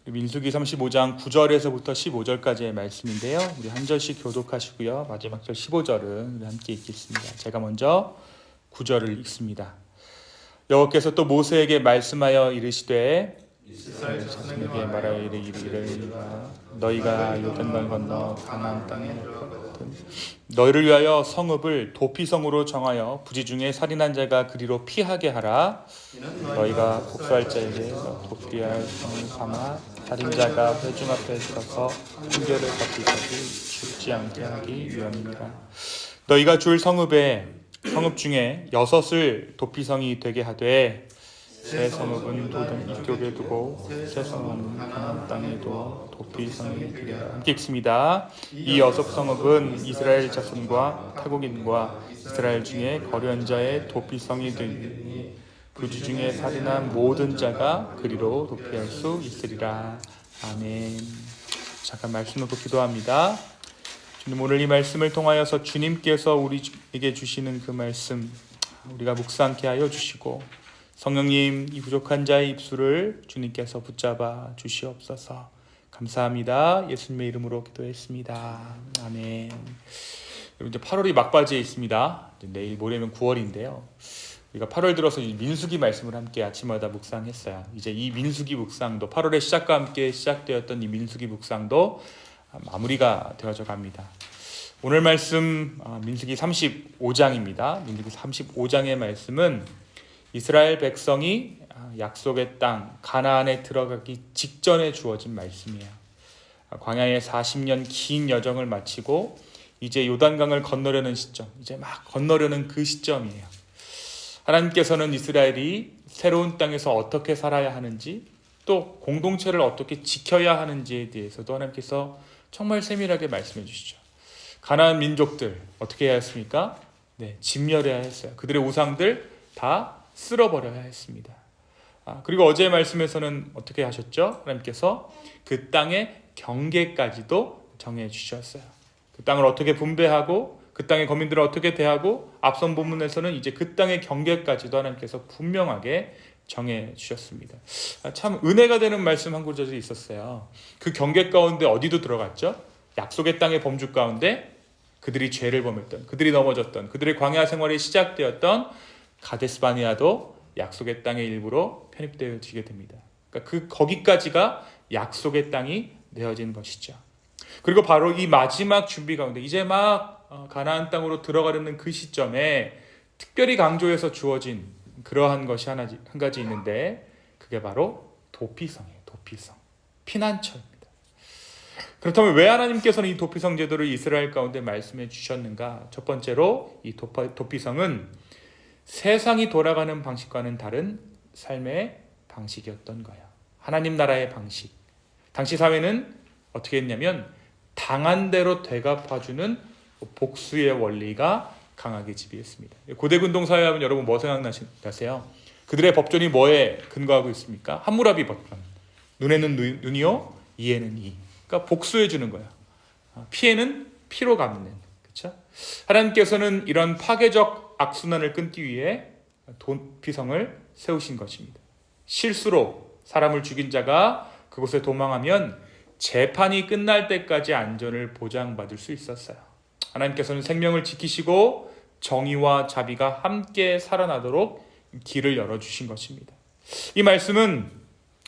민수기 35장 9절에서부터 15절까지의 말씀인데요. 우리 한 절씩 교독하시고요. 마지막 절 15절은 우리 함께 읽겠습니다. 제가 먼저 9절을 읽습니다. 여호와께서 또 모세에게 말씀하여 이르시되 이스라엘 자손에게 말하여 이르기를 너희가 요단강 건너 가나안 땅에 너희를 위하여 성읍을 도피성으로 정하여 부지 중에 살인한 자가 그리로 피하게 하라. 너희가 복수할 자에게 도피할 성을 삼아 살인자가 회중 앞에 서서 훈계를 받기 까지 죽지 않게 하기 위함이니라. 너희가 줄 성읍 중에 6을 도피성이 되게 하되 새 성읍은 도등 이쪽에 두고 새 성읍은 가나안 땅에 두어 도피성이 되리라. 함께 읽습니다. 이 6성읍은 이스라엘 자손과 타국인과 이스라엘 중에 거류한 자의 도피성이 되니 부지 중에 살인한 모든 자가 그리로 도피할 수 있으리라. 아멘. 잠깐 말씀 놓고 기도합니다. 주님, 오늘 이 말씀을 통하여서 주님께서 우리에게 주시는 그 말씀 우리가 묵상케 하여 주시고 성령님, 이 부족한 자의 입술을 주님께서 붙잡아 주시옵소서. 감사합니다. 예수님의 이름으로 기도했습니다. 아멘. 여러분, 이제 8월이 막바지에 있습니다. 이제 내일 모레면 9월인데요. 우리가 8월 들어서 민수기 말씀을 함께 아침마다 묵상했어요. 이제 이 민수기 묵상도 8월의 시작과 함께 시작되었던 이 민수기 묵상도 마무리가 되어져 갑니다. 오늘 말씀 민수기 35장입니다. 민수기 35장의 말씀은 이스라엘 백성이 약속의 땅 가나안에 들어가기 직전에 주어진 말씀이에요. 광야의 40년 긴 여정을 마치고 이제 요단강을 건너려는 시점, 이제 막 건너려는 그 시점이에요. 하나님께서는 이스라엘이 새로운 땅에서 어떻게 살아야 하는지, 또 공동체를 어떻게 지켜야 하는지에 대해서도 하나님께서 정말 세밀하게 말씀해 주시죠. 가나안 민족들 어떻게 해야 했습니까? 진멸해야 했어요. 그들의 우상들 다 쓸어버려야 했습니다. 그리고 어제의 말씀에서는 어떻게 하셨죠? 하나님께서 그 땅의 경계까지도 정해 주셨어요. 그 땅을 어떻게 분배하고 그 땅의 거민들을 어떻게 대하고 앞선 본문에서는 이제 그 땅의 경계까지도 하나님께서 분명하게 정해 주셨습니다. 참 은혜가 되는 말씀 한 구절이 있었어요. 그 경계 가운데 어디도 들어갔죠? 약속의 땅의 범주 가운데 그들이 죄를 범했던, 그들이 넘어졌던, 그들의 광야 생활이 시작되었던 가데스바니아도 약속의 땅의 일부로 편입되어지게 됩니다. 그러니까 거기까지가 약속의 땅이 되어진 것이죠. 그리고 바로 이 마지막 준비 가운데 이제 막 가나안 땅으로 들어가려는 그 시점에 특별히 강조해서 주어진 그러한 것이 한 가지 있는데 그게 바로 도피성이에요. 도피성. 피난처입니다. 그렇다면 왜 하나님께서는 이 도피성 제도를 이스라엘 가운데 말씀해 주셨는가? 첫 번째로 이 도피성은 세상이 돌아가는 방식과는 다른 삶의 방식이었던 거예요. 하나님 나라의 방식. 당시 사회는 어떻게 했냐면 당한 대로 되갚아주는 복수의 원리가 강하게 지배했습니다. 고대 근동사회 하면 여러분 뭐 생각나세요? 그들의 법전이 뭐에 근거하고 있습니까? 함무라비 법전. 눈에는 눈이요, 이에는 이. 그러니까 복수해 주는 거야. 피해는 피로 갚는. 그렇죠? 하나님께서는 이런 파괴적 악순환을 끊기 위해 도피성을 세우신 것입니다. 실수로 사람을 죽인 자가 그곳에 도망하면 재판이 끝날 때까지 안전을 보장받을 수 있었어요. 하나님께서는 생명을 지키시고 정의와 자비가 함께 살아나도록 길을 열어주신 것입니다. 이 말씀은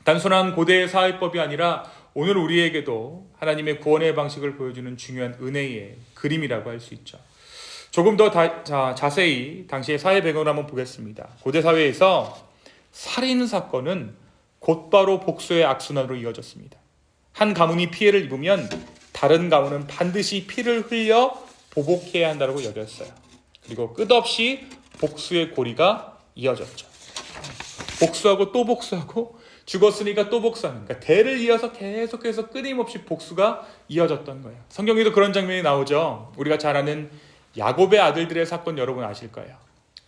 단순한 고대의 사회법이 아니라 오늘 우리에게도 하나님의 구원의 방식을 보여주는 중요한 은혜의 그림이라고 할 수 있죠. 조금 더 자세히 당시의 사회 배경을 한번 보겠습니다. 고대 사회에서 살인 사건은 곧바로 복수의 악순환으로 이어졌습니다. 한 가문이 피해를 입으면 다른 가문은 반드시 피를 흘려 보복해야 한다고 여겼어요. 그리고 끝없이 복수의 고리가 이어졌죠. 복수하고 또 복수하고 죽었으니까 또 복수하는, 그러니까 대를 이어서 계속해서 끊임없이 복수가 이어졌던 거예요. 성경에도 그런 장면이 나오죠. 우리가 잘 아는 야곱의 아들들의 사건 여러분 아실 거예요.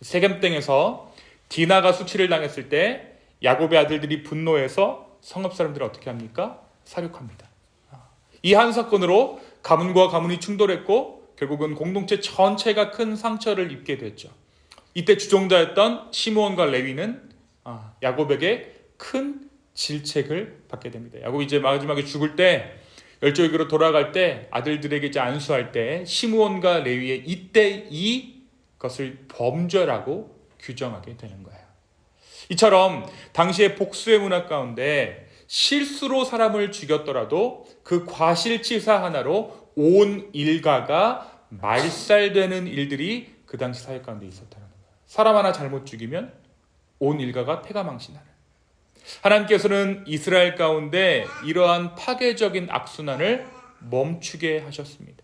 세겜 땅에서 디나가 수치를 당했을 때 야곱의 아들들이 분노해서 성읍 사람들을 어떻게 합니까? 사륙합니다. 이 한 사건으로 가문과 가문이 충돌했고 결국은 공동체 전체가 큰 상처를 입게 됐죠. 이때 주종자였던 시므온과 레위는 야곱에게 큰 질책을 받게 됩니다. 야곱이 이제 마지막에 죽을 때 열조에게로 돌아갈 때 아들들에게 이제 안수할 때 시므온과 레위의 이때 이것을 범죄라고 규정하게 되는 거예요. 이처럼 당시의 복수의 문화 가운데 실수로 사람을 죽였더라도 그 과실치사 하나로 온 일가가 말살되는 일들이 그 당시 사회 가운데 있었다는 거예요. 사람 하나 잘못 죽이면 온 일가가 패가망신하는. 하나님께서는 이스라엘 가운데 이러한 파괴적인 악순환을 멈추게 하셨습니다.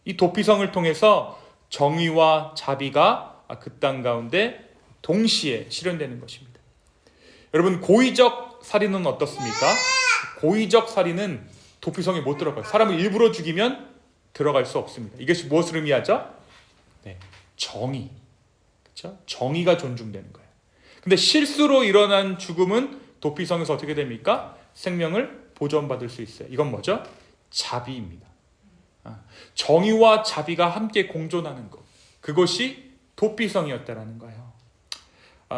이 도피성을 통해서 정의와 자비가 그 땅 가운데 동시에 실현되는 것입니다. 여러분, 고의적 살인은 어떻습니까? 고의적 살인은 도피성에 못 들어가요. 사람을 일부러 죽이면 들어갈 수 없습니다. 이것이 무엇을 의미하죠? 네, 정의. 그렇죠? 정의가 존중되는 거예요. 근데 실수로 일어난 죽음은 도피성에서 어떻게 됩니까? 생명을 보존받을 수 있어요. 이건 뭐죠? 자비입니다. 정의와 자비가 함께 공존하는 것. 그것이 도피성이었다라는 거예요.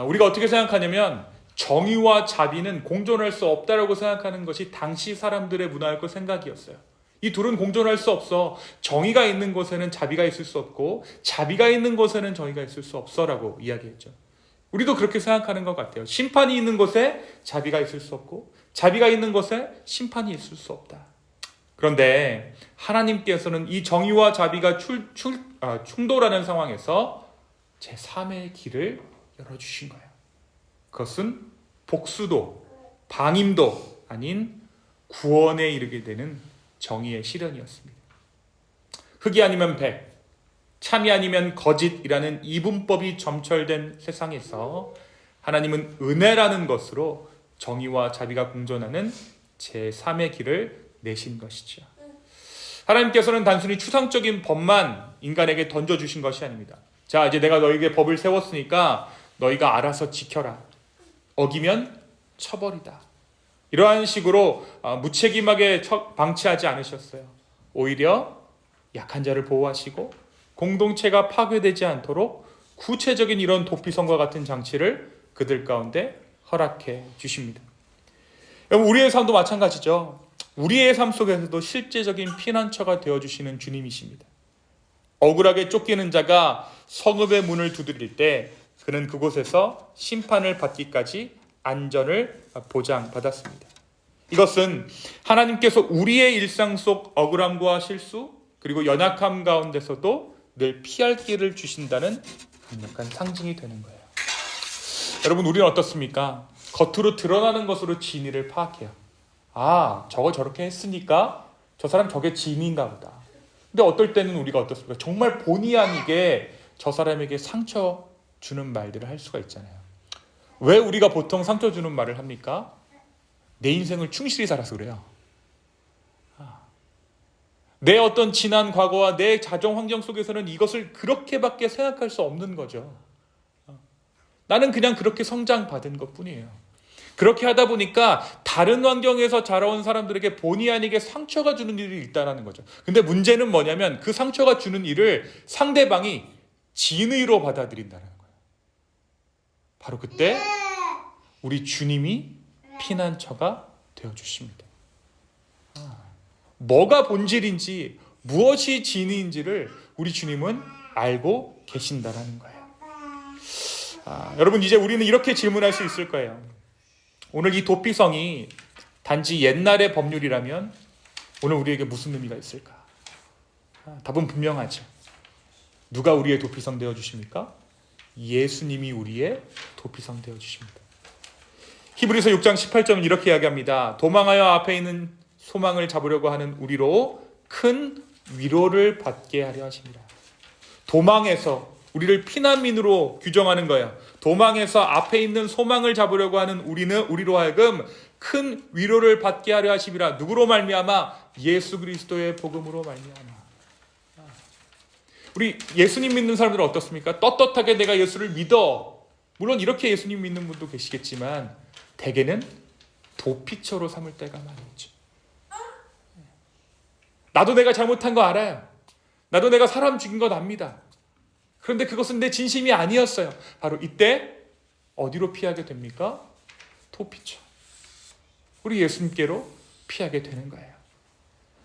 우리가 어떻게 생각하냐면 정의와 자비는 공존할 수 없다라고 생각하는 것이 당시 사람들의 문화였고 생각이었어요. 이 둘은 공존할 수 없어. 정의가 있는 곳에는 자비가 있을 수 없고 자비가 있는 곳에는 정의가 있을 수 없어라고 이야기했죠. 우리도 그렇게 생각하는 것 같아요. 심판이 있는 곳에 자비가 있을 수 없고 자비가 있는 곳에 심판이 있을 수 없다. 그런데 하나님께서는 이 정의와 자비가 충돌하는 상황에서 제3의 길을 열어주신 거예요. 그것은 복수도 방임도 아닌 구원에 이르게 되는 정의의 실현이었습니다. 흑이 아니면 백, 참이 아니면 거짓이라는 이분법이 점철된 세상에서 하나님은 은혜라는 것으로 정의와 자비가 공존하는 제3의 길을 내신 것이죠. 하나님께서는 단순히 추상적인 법만 인간에게 던져주신 것이 아닙니다. 자, 이제 내가 너에게 법을 세웠으니까 너희가 알아서 지켜라. 어기면 처벌이다. 이러한 식으로 무책임하게 방치하지 않으셨어요. 오히려 약한 자를 보호하시고 공동체가 파괴되지 않도록 구체적인 이런 도피성과 같은 장치를 그들 가운데 허락해 주십니다. 여러분, 우리의 삶도 마찬가지죠. 우리의 삶 속에서도 실제적인 피난처가 되어주시는 주님이십니다. 억울하게 쫓기는 자가 성읍의 문을 두드릴 때 그는 그곳에서 심판을 받기까지 안전을 보장받았습니다. 이것은 하나님께서 우리의 일상 속 억울함과 실수 그리고 연약함 가운데서도 늘 피할 길을 주신다는 강력한 상징이 되는 거예요. 여러분, 우리는 어떻습니까? 겉으로 드러나는 것으로 진위를 파악해요. 아, 저거 저렇게 했으니까 저 사람 저게 진위인가 보다. 근데 어떨 때는 우리가 어떻습니까? 정말 본의 아니게 저 사람에게 상처 주는 말들을 할 수가 있잖아요. 왜 우리가 보통 상처 주는 말을 합니까? 내 인생을 충실히 살아서 그래요. 내 어떤 지난 과거와 내 가정 환경 속에서는 이것을 그렇게밖에 생각할 수 없는 거죠. 나는 그냥 그렇게 성장받은 것뿐이에요. 그렇게 하다 보니까 다른 환경에서 자라온 사람들에게 본의 아니게 상처가 주는 일이 있다는 거죠. 근데 문제는 뭐냐면 그 상처가 주는 일을 상대방이 진의로 받아들인다는 거예요. 바로 그때 우리 주님이 피난처가 되어주십니다. 뭐가 본질인지 무엇이 진의인지를 우리 주님은 알고 계신다라는 거예요. 여러분, 이제 우리는 이렇게 질문할 수 있을 거예요. 오늘 이 도피성이 단지 옛날의 법률이라면 오늘 우리에게 무슨 의미가 있을까? 답은 분명하죠. 누가 우리의 도피성 되어주십니까? 예수님이 우리의 도피성 되어주십니다. 히브리서 6장 18절은 이렇게 이야기합니다. 도망하여 앞에 있는 소망을 잡으려고 하는 우리로 큰 위로를 받게 하려 하십니다. 도망해서 우리를 피난민으로 규정하는 거예요. 도망해서 앞에 있는 소망을 잡으려고 하는 우리로 하여금 큰 위로를 받게 하려 하심이라. 누구로 말미암아? 예수 그리스도의 복음으로 말미암아. 우리 예수님 믿는 사람들은 어떻습니까? 떳떳하게 내가 예수를 믿어. 물론 이렇게 예수님 믿는 분도 계시겠지만 대개는 도피처로 삼을 때가 많이 있죠. 나도 내가 잘못한 거 알아요. 나도 내가 사람 죽인 건 압니다. 그런데 그것은 내 진심이 아니었어요. 바로 이때 어디로 피하게 됩니까? 도피처. 우리 예수님께로 피하게 되는 거예요.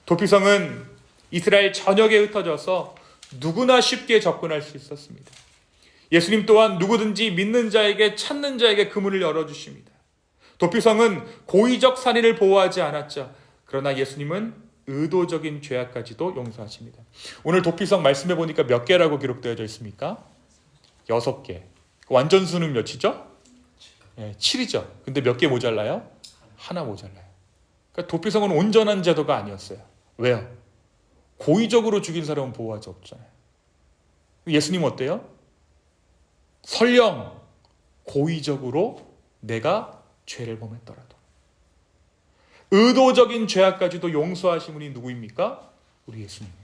도피성은 이스라엘 전역에 흩어져서 누구나 쉽게 접근할 수 있었습니다. 예수님 또한 누구든지 믿는 자에게 찾는 자에게 그 문을 열어주십니다. 도피성은 고의적 살인을 보호하지 않았죠. 그러나 예수님은 의도적인 죄악까지도 용서하십니다. 오늘 도피성 말씀해 보니까 몇 개라고 기록되어져 있습니까? 6개. 완전 수는 몇이죠? 7이죠. 근데 몇 개 모자라요? 하나 모자라요. 그러니까 도피성은 온전한 제도가 아니었어요. 왜요? 고의적으로 죽인 사람은 보호할 수 없잖아요. 예수님 어때요? 설령 고의적으로 내가 죄를 범했더라도 의도적인 죄악까지도 용서하신 분이 누구입니까? 우리 예수님이에요.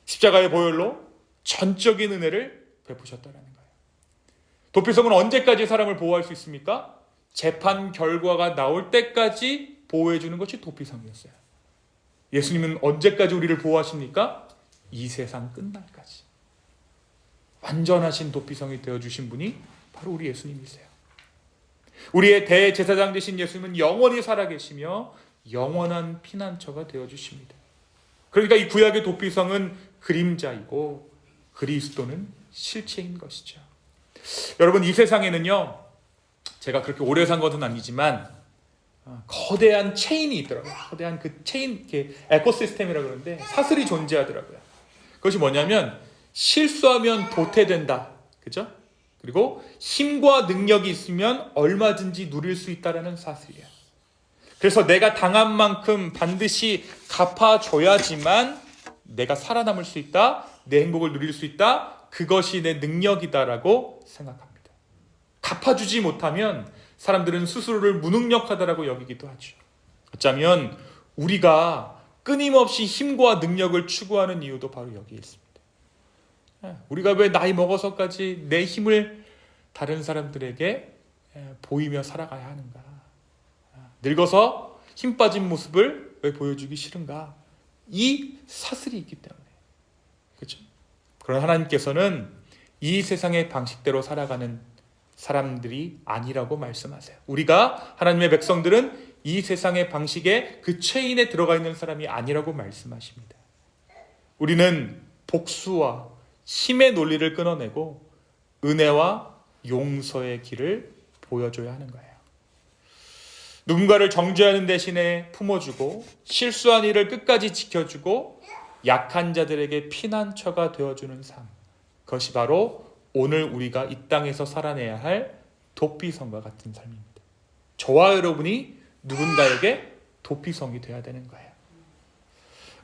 십자가의 보혈로 전적인 은혜를 베푸셨다는 거예요. 도피성은 언제까지 사람을 보호할 수 있습니까? 재판 결과가 나올 때까지 보호해 주는 것이 도피성이었어요. 예수님은 언제까지 우리를 보호하십니까? 이 세상 끝날까지. 완전하신 도피성이 되어주신 분이 바로 우리 예수님이세요. 우리의 대제사장 되신 예수님은 영원히 살아계시며 영원한 피난처가 되어주십니다. 그러니까 이 구약의 도피성은 그림자이고 그리스도는 실체인 것이죠. 여러분, 이 세상에는요, 제가 그렇게 오래 산 것은 아니지만 거대한 체인이 있더라고요. 거대한 그 체인, 에코시스템이라고 그러는데 사슬이 존재하더라고요. 그것이 뭐냐면 실수하면 도태된다. 그죠? 그리고 힘과 능력이 있으면 얼마든지 누릴 수 있다는 사실이에요. 그래서 내가 당한 만큼 반드시 갚아줘야지만 내가 살아남을 수 있다. 내 행복을 누릴 수 있다. 그것이 내 능력이다라고 생각합니다. 갚아주지 못하면 사람들은 스스로를 무능력하다라고 여기기도 하죠. 어쩌면 우리가 끊임없이 힘과 능력을 추구하는 이유도 바로 여기에 있습니다. 우리가 왜 나이 먹어서까지 내 힘을 다른 사람들에게 보이며 살아가야 하는가? 늙어서 힘 빠진 모습을 왜 보여주기 싫은가? 이 사슬이 있기 때문에. 그렇죠? 그러나 하나님께서는 이 세상의 방식대로 살아가는 사람들이 아니라고 말씀하세요. 우리가 하나님의 백성들은 이 세상의 방식에 그 체인에 들어가 있는 사람이 아니라고 말씀하십니다. 우리는 복수와 힘의 논리를 끊어내고 은혜와 용서의 길을 보여줘야 하는 거예요. 누군가를 정죄하는 대신에 품어주고 실수한 일을 끝까지 지켜주고 약한 자들에게 피난처가 되어주는 삶. 그것이 바로 오늘 우리가 이 땅에서 살아내야 할 도피성과 같은 삶입니다. 저와 여러분이 누군가에게 도피성이 되어야 되는 거예요.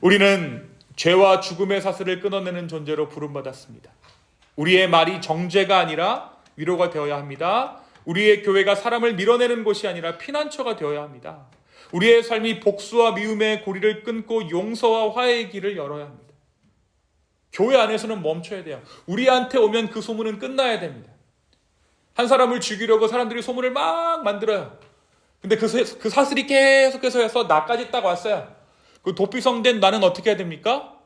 우리는 죄와 죽음의 사슬을 끊어내는 존재로 부름받았습니다. 우리의 말이 정죄가 아니라 위로가 되어야 합니다. 우리의 교회가 사람을 밀어내는 곳이 아니라 피난처가 되어야 합니다. 우리의 삶이 복수와 미움의 고리를 끊고 용서와 화해의 길을 열어야 합니다. 교회 안에서는 멈춰야 돼요. 우리한테 오면 그 소문은 끝나야 됩니다. 한 사람을 죽이려고 사람들이 소문을 막 만들어요. 근데 그 사슬이 계속해서 해서 나까지 딱 왔어요. 그 도피성된 나는 어떻게 해야 됩니까?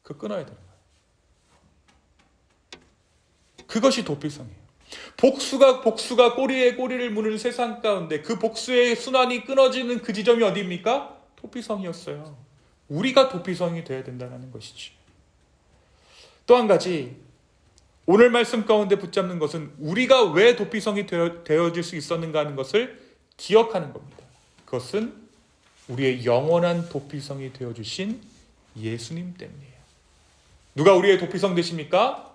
그 끊어야 되는 거예요. 그것이 도피성이에요. 복수가 꼬리에 꼬리를 무는 세상 가운데 그 복수의 순환이 끊어지는 그 지점이 어디입니까? 도피성이었어요. 우리가 도피성이 되어야 된다는 것이죠. 또 한 가지, 오늘 말씀 가운데 붙잡는 것은 우리가 왜 도피성이 되어질 수 있었는가 하는 것을 기억하는 겁니다. 그것은 우리의 영원한 도피성이 되어주신 예수님 때문이에요. 누가 우리의 도피성 되십니까?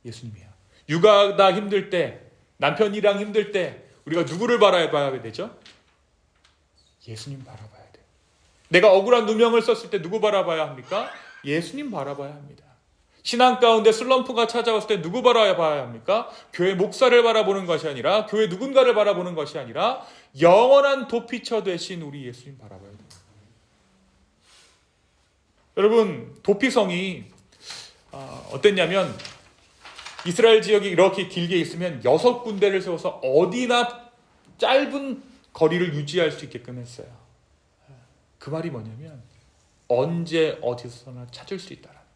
예수님이에요. 육아가 힘들 때, 남편이랑 힘들 때 우리가 누구를 바라봐야 되죠? 예수님 바라봐야 돼요. 내가 억울한 누명을 썼을 때 누구 바라봐야 합니까? 예수님 바라봐야 합니다. 신앙 가운데 슬럼프가 찾아왔을 때 누구 바라봐야 합니까? 교회 목사를 바라보는 것이 아니라, 교회 누군가를 바라보는 것이 아니라 영원한 도피처 되신 우리 예수님 바라봐야 돼요. 여러분, 도피성이 어땠냐면 이스라엘 지역이 이렇게 길게 있으면 6군데를 세워서 어디나 짧은 거리를 유지할 수 있게끔 했어요. 그 말이 뭐냐면 언제 어디서나 찾을 수 있다라는 거예요.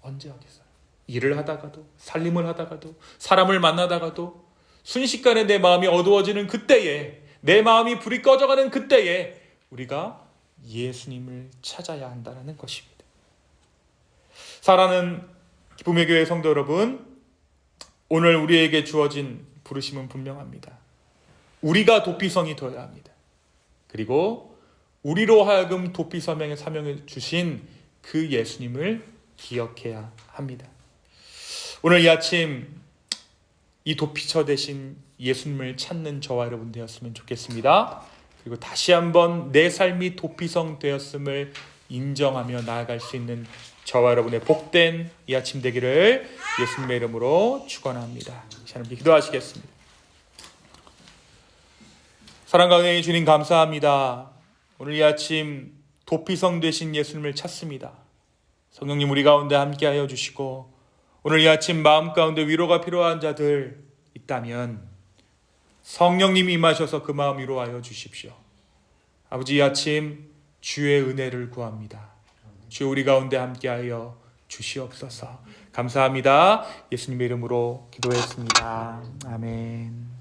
언제 어디서 일을 하다가도, 살림을 하다가도, 사람을 만나다가도, 순식간에 내 마음이 어두워지는 그때에 내 마음이 불이 꺼져가는 그때에 우리가 예수님을 찾아야 한다는 것입니다. 사랑하는 기쁨의 교회 성도 여러분, 오늘 우리에게 주어진 부르심은 분명합니다. 우리가 도피성이 되어야 합니다. 그리고 우리로 하여금 도피서명의 사명을 주신 그 예수님을 기억해야 합니다. 오늘 이 아침 이 도피처 되신 예수님을 찾는 저와 여러분 되었으면 좋겠습니다. 그리고 다시 한번 내 삶이 도피성 되었음을 인정하며 나아갈 수 있는 저와 여러분의 복된 이 아침 되기를 예수님의 이름으로 축원합니다. 하나님께 기도하시겠습니다. 사랑과 은혜의 주님 감사합니다. 오늘 이 아침 도피성 되신 예수님을 찾습니다. 성령님 우리 가운데 함께하여 주시고 오늘 이 아침 마음 가운데 위로가 필요한 자들 있다면 성령님이 임하셔서 그 마음 위로하여 주십시오. 아버지 이 아침 주의 은혜를 구합니다. 주여 우리 가운데 함께하여 주시옵소서. 감사합니다. 예수님의 이름으로 기도했습니다. 아멘.